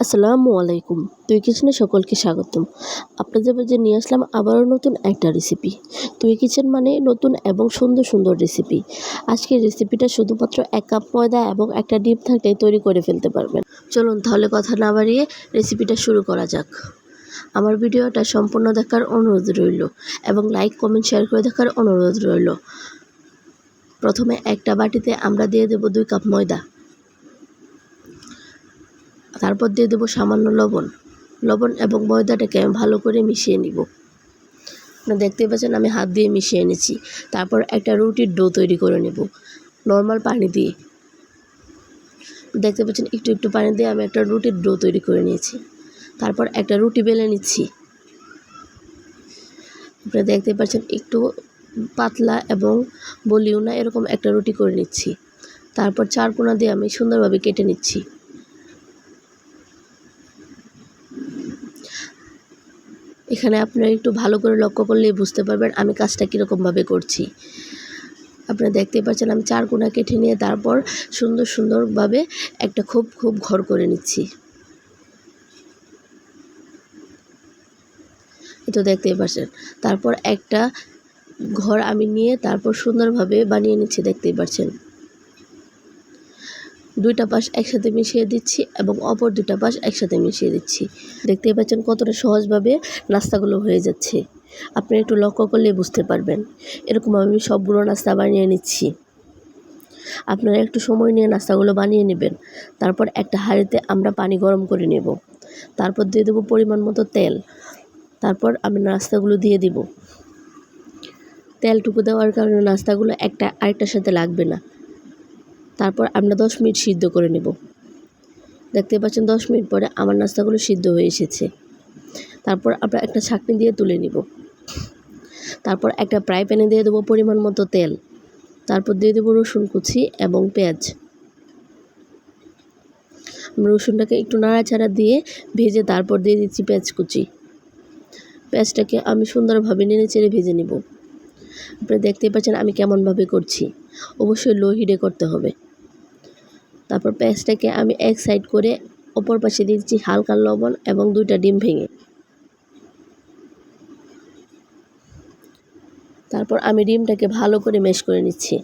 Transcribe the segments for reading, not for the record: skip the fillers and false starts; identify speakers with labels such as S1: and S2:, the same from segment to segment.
S1: আসসালামু আলাইকুম। তুই কিচেনে সকলকে স্বাগতম। আপনাদের মাঝে নিয়ে আসলাম আবারও নতুন একটা রেসিপি। তুই কিচেন মানে নতুন এবং সুন্দর সুন্দর রেসিপি। আজকের রেসিপিটা শুধুমাত্র 1 কাপ ময়দা এবং একটা ডিম থাকলেই তৈরি করে ফেলতে পারবেন। চলুন তাহলে কথা না বাড়িয়ে রেসিপিটা শুরু করা যাক। আমার ভিডিওটা সম্পূর্ণ দেখার অনুরোধ রইল এবং লাইক, কমেন্ট, শেয়ার করে দেখার অনুরোধ রইল। প্রথমে একটা বাটিতে আমরা দিয়ে দেব 2 কাপ ময়দা। তারপর দিয়ে দেবো সামান্য লবণ এবং ময়দাটাকে আমি ভালো করে মিশিয়ে নিব। আপনারা দেখতেই পাচ্ছেন আমি হাত দিয়ে মিশিয়ে নিচ্ছি। তারপর একটা রুটির ডো তৈরি করে নেব নর্মাল পানি দিয়ে। দেখতে পাচ্ছেন একটু একটু পানি দিয়ে আমি একটা রুটির ডো তৈরি করে নিয়েছি। তারপর একটা রুটি বেলে নিচ্ছি। আপনারা দেখতে পাচ্ছেন একটু পাতলা এবং বলিও না, এরকম একটা রুটি করে নিচ্ছি। তারপর 4 কোণা দিয়ে আমি সুন্দরভাবে কেটে নিচ্ছি। এখানে আপনারা একটু ভালো করে লক্ষ্য করলেই বুঝতে পারবেন আমি কাজটা কীরকমভাবে করছি। আপনারা দেখতে পাচ্ছেন আমি 4 কোণা কেটে নিয়ে তারপর সুন্দরভাবে একটা খুব ঘর করে নিচ্ছি। এটা দেখতেই পাচ্ছেন। তারপর একটা ঘর আমি নিয়ে তারপর সুন্দরভাবে বানিয়ে নিচ্ছি। দেখতেই পাচ্ছেন 2টা পাশ একসাথে মিশিয়ে দিচ্ছি এবং অপর 2টা পাশ একসাথে মিশিয়ে দিচ্ছি। দেখতেই পাচ্ছেন কতটা সহজভাবে নাস্তাগুলো হয়ে যাচ্ছে। আপনি একটু লক্ষ্য করলেই বুঝতে পারবেন। এরকম আমি সবগুলো নাস্তা বানিয়ে নিচ্ছি। আপনারা একটু সময় নিয়ে নাস্তাগুলো বানিয়ে নেবেন। তারপর একটা হাঁড়িতে আমরা পানি গরম করে নেব। তারপর দিয়ে দেবো পরিমাণ মতো তেল। তারপর আমি নাস্তাগুলো দিয়ে দিব। তেলটুকু দেওয়ার কারণে নাস্তাগুলো একটা আরেকটার সাথে লাগবে না। তারপর আমরা 10 মিনিট সিদ্ধ করে নেব। দেখতে পাচ্ছেন 10 মিনিট পরে আমার নাস্তাগুলো সিদ্ধ হয়ে এসেছে। তারপর আমরা একটা ছাঁকনি দিয়ে তুলে নিব। তারপর একটা ফ্রাই প্যানে দিয়ে দেবো পরিমাণ মতো তেল। তারপর দিয়ে দেবো রসুন কুচি এবং পেঁয়াজ। রসুনটাকে একটু নাড়াচাড়া দিয়ে ভেজে তারপর দিয়ে দিচ্ছি পেঁয়াজ কুচি। পেঁয়াজটাকে আমি সুন্দরভাবে নেড়েচেড়ে ভেজে নেব। আপনারা দেখতেই পাচ্ছেন আমি কেমনভাবে করছি। অবশ্যই লো হিটে করতে হবে। তারপর পেঁয়াজটাকে আমি এক সাইড করে অপর পাশে দিয়ে দিচ্ছি হালকা লবণ এবং 2টা ডিম ভেঙে। তারপর আমি ডিমটাকে ভালো করে ম্যাশ করে নিচ্ছি।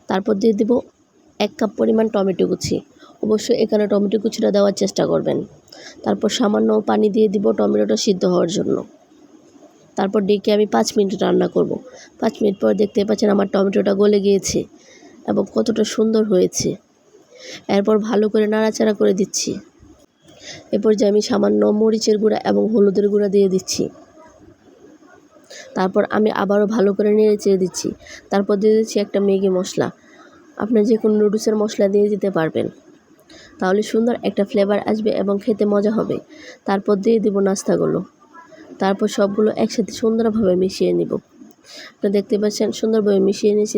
S1: তারপর দিয়ে দেব 1 কাপ পরিমাণ টমেটো কুচি। অবশ্যই এখানে টমেটো কুচিটা দেওয়ার চেষ্টা করবেন। তারপর সামান্য পানি দিয়ে দিব টমেটোটা সিদ্ধ হওয়ার জন্য। তারপর ডেকে আমি 5 মিনিট রান্না করব। 5 মিনিট পর দেখতে পাচ্ছেন আমার টমেটোটা গলে গিয়েছে এবং কতটা সুন্দর হয়েছে। এরপর ভালো করে নাড়াচাড়া করে দিচ্ছি। এরপর যে আমি সামান্য মরিচের গুঁড়া এবং হলুদের গুঁড়া দিয়ে দিচ্ছি। তারপর আমি আবারও ভালো করে নেড়েচেড়ে দিচ্ছি। তারপর দিয়ে দিচ্ছি একটা ম্যাগি মশলা। আপনি যে কোনো নুডলসের মশলা দিয়ে দিতে পারবেন, তাহলে সুন্দর একটা ফ্লেভার আসবে এবং খেতে মজা হবে। তারপর দিয়ে দিব নাস্তাগুলো। তারপর সবগুলো একসাথে সুন্দরভাবে মিশিয়ে নিব। আপনি দেখতে পাচ্ছেন সুন্দরভাবে মিশিয়ে নিয়েছি।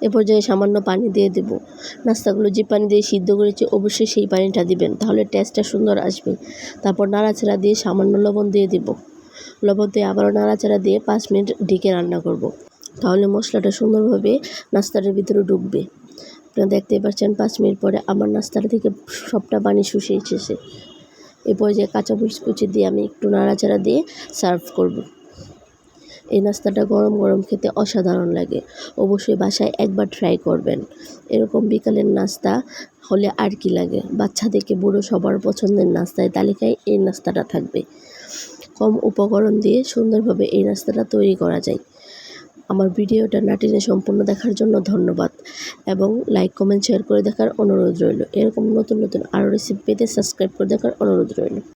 S1: এ পর্যায়ে সামান্য পানি দিয়ে দেব। নাস্তাগুলো যে পানি দিয়ে সিদ্ধ করেছি অবশ্যই সেই পানিটা দিবেন, তাহলে টেস্টটা সুন্দর আসবে। তারপর নাড়াচাড়া দিয়ে সামান্য লবণ দিয়ে দেব। লবণ দিয়ে আবারও নাড়াচাড়া দিয়ে 5 মিনিট ঢেকে রান্না করব। তাহলে মশলাটা সুন্দরভাবে নাস্তাটার ভিতরে ঢুকবে। আপনারা দেখতেই পাচ্ছেন 5 মিনিট পরে আমার নাস্তাটা থেকে সবটা পানি শুষে এসেছে। এই পর্যায়ে কাঁচামরিচ কুচি দিয়ে আমি একটু নাড়াচাড়া দিয়ে সার্ভ করব। এই নাস্তাটা গরম গরম খেতে অসাধারণ লাগে। অবশ্যই বাসায় একবার ট্রাই করবেন। এরকম বিকালের নাস্তা হলে আর কি লাগে। বাচ্চা থেকে বুড়ো সবার পছন্দের নাস্তায় তালিকায় এই নাস্তাটা থাকবে। কম উপকরণ দিয়ে সুন্দরভাবে এই নাস্তাটা তৈরি করা যায়। আমার ভিডিওটা না টেনে সম্পূর্ণ দেখার জন্য ধন্যবাদ এবং লাইক, কমেন্ট, শেয়ার করে দেখার অনুরোধ রইল। এরকম নতুন আরও রেসিপি পেতে সাবস্ক্রাইব করে দেখার অনুরোধ রইল।